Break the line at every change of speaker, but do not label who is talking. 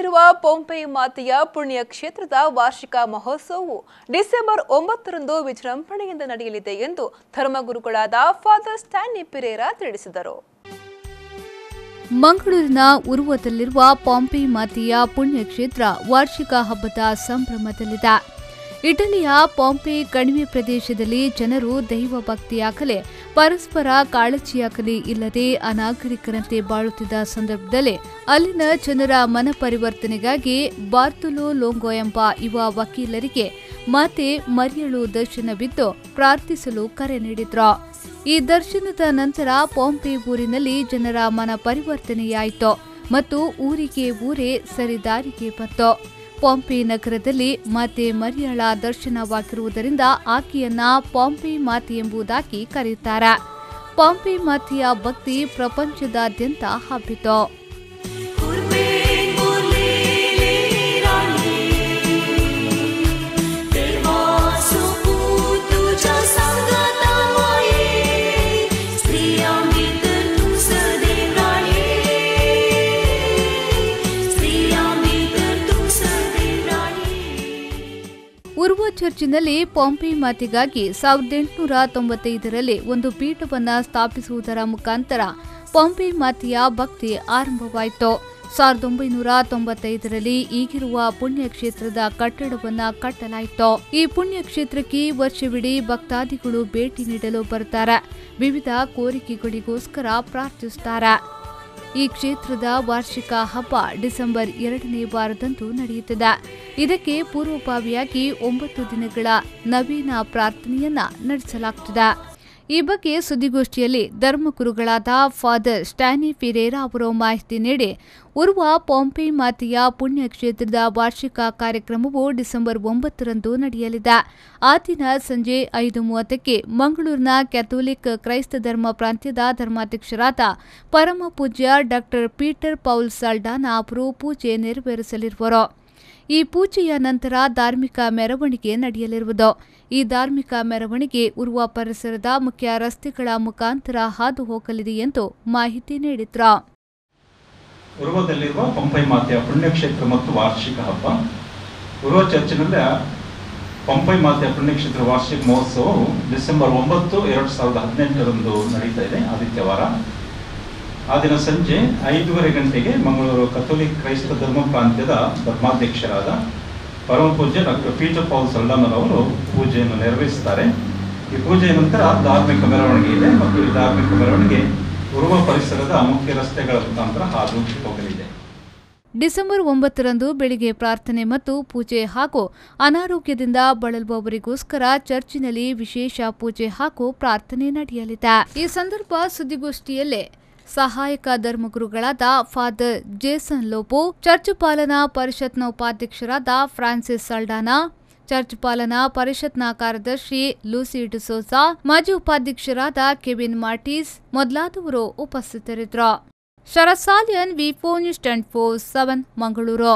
ಉರುವದಲ್ಲಿರುವ Pompeo ಮಾತೆಯ ಪುಣ್ಯ ಕ್ಷೇತ್ರದ ವಾರ್ಷಿಕ ಮಹೋತ್ಸವವು ಡಿಸೆಂಬರ್ 9ರಂದು ವಿಜೃಂಭಣೆಯಿಂದ ನಡೆಯಲಿದೆ ಎಂದು ಧರ್ಮಗುರುಗಳಾದ ಫಾದರ್ ಸ್ಟ್ಯಾನಿ ಪಿರೇರಾ ತಿಳಿಸಿದರು.
ಮಂಗಳೂರಿನ ಉರುವದಲ್ಲಿರುವ ಪೊಂಪೆ ಮಾತೆಯ ಪುಣ್ಯ ಕ್ಷೇತ್ರ ವಾರ್ಷಿಕ ಹಬ್ಬದ ಸಂಭ್ರಮದಲ್ಲಿದೆ. ಇಟಲಿಯ ಪೊಂಪೆ ಕಣಿವೆ ಪ್ರದೇಶದಲ್ಲಿ ಜನರು ದೈವ ಭಕ್ತಿಯಾಗಲಿ ಪರಸ್ಪರ ಕಾಳಜಿಯಾಗಲಿ ಇಲ್ಲದೆ ಅನಾಗರಿಕರಂತೆ ಬಾಳುತ್ತಿದ್ದ ಸಂದರ್ಭದಲ್ಲಿ ಅಲ್ಲಿನ ಜನರ ಮನ ಪರಿವರ್ತನೆಗಾಗಿ ಬಾರ್ತೊಲೊ ಲೋಂಗೊ ಎಂಬ ಯುವ ವಕೀಲರಿಗೆ ಮಾತೆ ಮರಿಯಳು ದರ್ಶನವಿದ್ದು ಪ್ರಾರ್ಥಿಸಲು ಕರೆ ನೀಡಿದ್ರು. ಈ ದರ್ಶನದ ನಂತರ ಪೊಂಪೆ ಊರಿನಲ್ಲಿ ಜನರ ಮನ ಪರಿವರ್ತನೆಯಾಯಿತು ಮತ್ತು ಊರಿಗೆ ಊರೇ ಸರಿದಾರಿಗೆ ಬಂತು. ಪೊಂಪೆ ನಗರದಲ್ಲಿ ಮಾತೆ ಮರಿಯಳ ದರ್ಶನವಾಗಿರುವುದರಿಂದ ಆಕೆಯನ್ನ ಪೊಂಪೆ ಮಾತೆ ಎಂಬುದಾಗಿ ಕರೆಯುತ್ತಾರೆ. ಪೊಂಪೆ ಮಾತೆಯ ಭಕ್ತಿ ಪ್ರಪಂಚದಾದ್ಯಂತ ಹಬ್ಬಿತು. ಉರ್ವ ಚರ್ಚಿನಲ್ಲಿ ಪೊಂಪೆ ಮಾತೆಗಾಗಿ 1895ರಲ್ಲಿ ಒಂದು ಪೀಠವನ್ನು ಸ್ಥಾಪಿಸುವುದರ ಮುಖಾಂತರ ಪೊಂಪೆ ಮಾತೆಯ ಭಕ್ತಿ ಆರಂಭವಾಯಿತು. 1995ರಲ್ಲಿ ಈಗಿರುವ ಪುಣ್ಯಕ್ಷೇತ್ರದ ಕಟ್ಟಡವನ್ನು ಕಟ್ಟಲಾಯಿತು. ಈ ಪುಣ್ಯಕ್ಷೇತ್ರಕ್ಕೆ ವರ್ಷವಿಡೀ ಭಕ್ತಾದಿಗಳು ಭೇಟಿ ನೀಡಲು ಬರುತ್ತಾರೆ. ವಿವಿಧ ಕೋರಿಕೆಗಳಿಗೋಸ್ಕರ ಪ್ರಾರ್ಥಿಸುತ್ತಾರೆ. ಈ ಕ್ಷೇತ್ರದ ವಾರ್ಷಿಕ ಹಬ್ಬ ಡಿಸೆಂಬರ್ 2ನೇ ವಾರದಂದು ನಡೆಯುತ್ತದೆ. ಇದಕ್ಕೆ ಪೂರ್ವಭಾವಿಯಾಗಿ 9 ದಿನಗಳ ನವೀನ ಪ್ರಾರ್ಥನೆಯನ್ನ ನಡೆಸಲಾಗುತ್ತದೆ. ಈ ಬಗ್ಗೆ ಸುದ್ದಿಗೋಷ್ಠಿಯಲ್ಲಿ ಧರ್ಮಗುರುಗಳಾದ ಫಾದರ್ ಸ್ಟ್ಯಾನಿ ಪಿರೇರಾ ಅವರು ಮಾಹಿತಿ ನೀಡಿ, ಉರ್ವ ಪೊಂಪೆ ಮಾತೆಯ ಪುಣ್ಯ ಕ್ಷೇತ್ರದ ವಾರ್ಷಿಕ ಕಾರ್ಯಕ್ರಮವು ಡಿಸೆಂಬರ್ 9ರಂದು ನಡೆಯಲಿದೆ. ಆ ದಿನ ಸಂಜೆ 5:30ಕ್ಕೆ ಮಂಗಳೂರಿನ ಕ್ಯಾಥೋಲಿಕ್ ಕ್ರೈಸ್ತ ಧರ್ಮ ಪ್ರಾಂತ್ಯದ ಧರ್ಮಾಧ್ಯಕ್ಷರಾದ ಪರಮ ಪೂಜ್ಯ ಡಾಕ್ಟರ್ ಪೀಟರ್ ಪೌಲ್ ಸಾಲ್ಡಾನಾ ಅವರು ಪೂಜೆ ನೆರವೇರಿಸಲಿರುವರು. ಈ ಪೂಜೆಯ ನಂತರ ಧಾರ್ಮಿಕ ಮೆರವಣಿಗೆ ನಡೆಯಲಿರುವುದು. ಈ ಧಾರ್ಮಿಕ ಮೆರವಣಿಗೆ ಉರ್ವ ಪರಿಸರದ ಮುಖ್ಯ ರಸ್ತೆಗಳ ಮುಖಾಂತರ ಹಾದು ಹೋಗಲಿದೆ ಎಂದು ಮಾಹಿತಿ ನೀಡಿದ್ರು.
ಉರ್ವದಲ್ಲಿರುವ ಪೊಂಪೆ ಮಾತೆಯ ಪುಣ್ಯಕ್ಷೇತ್ರ ಮತ್ತು ವಾರ್ಷಿಕ ಹಬ್ಬ. ಉರ್ವ ಚರ್ಚಿನಲ್ಲಿ ಪೊಂಪೆ ಮಾತೆಯ ಪುಣ್ಯಕ್ಷೇತ್ರ ವಾರ್ಷಿಕ ಮಹೋತ್ಸವವು ಡಿಸೆಂಬರ್ 9, 2018ರಂದು ನಡೀತಾ ಇದೆ, ಆದಿತ್ಯವಾರ. ಆ ದಿನ ಸಂಜೆ 5:30 ಗಂಟೆಗೆ ಮಂಗಳೂರು ಕಥೋಲಿಕ್ ಕ್ರೈಸ್ತ ಧರ್ಮ ಪ್ರಾಂತ್ಯದ ಧರ್ಮಾಧ್ಯಕ್ಷರಾದ ಪರಮ ಪೂಜ್ಯ ಡಾಕ್ಟರ್ ಪೀಟರ್ ಪೌಲ್ ಸಾಲ್ಡಾನಾ ಅವರು ಪೂಜೆಯನ್ನು ನೆರವೇರಿಸುತ್ತಾರೆ. ಈ ಪೂಜೆಯ ನಂತರ ಧಾರ್ಮಿಕ ಮೆರವಣಿಗೆ ಇದೆ ಮತ್ತು ಈ ಧಾರ್ಮಿಕ ಮೆರವಣಿಗೆ ಉರ್ವ ಪರಿಸರದ ಮುಖ್ಯ ರಸ್ತೆಗಳ ಮುಖಾಂತರ ಹಾದು ಹೋಗಲಿದೆ.
ಡಿಸೆಂಬರ್ 9ರಂದು ಬೆಳಿಗ್ಗೆ ಪ್ರಾರ್ಥನೆ ಮತ್ತು ಪೂಜೆ ಹಾಗೂ ಅನಾರೋಗ್ಯದಿಂದ ಬಳಲುವವರಿಗೋಸ್ಕರ ಚರ್ಚಿನಲ್ಲಿ ವಿಶೇಷ ಪೂಜೆ ಹಾಗೂ ಪ್ರಾರ್ಥನೆ ನಡೆಯಲಿದೆ. ಈ ಸಂದರ್ಭ ಸುದ್ದಿಗೋಷ್ಠಿಯಲ್ಲೇ ಸಹಾಯಕ ಧರ್ಮಗುರುಗಳಾದ ಫಾದರ್ ಜೇಸನ್ ಲೋಬೋ, ಚರ್ಚ್ ಪಾಲನಾ ಪರಿಷತ್ನ ಉಪಾಧ್ಯಕ್ಷರಾದ ಫ್ರಾನ್ಸಿಸ್ ಸಾಲ್ಡಾನಾ, ಚರ್ಚ್ ಪಾಲನಾ ಪರಿಷತ್ನ ಕಾರ್ಯದರ್ಶಿ ಲೂಸಿ ಡಿಸೋಜಾ, ಮಾಜಿ ಉಪಾಧ್ಯಕ್ಷರಾದ ಕೆವಿನ್ ಮಾರ್ಟಿಸ್ ಮೊದಲಾದವರು ಉಪಸ್ಥಿತರಿದ್ದರು. ಶರತ್ ಸಾಲಿಯನ್, ವಿ4 ನ್ಯೂಸ್ 24/7 ಮಂಗಳೂರು.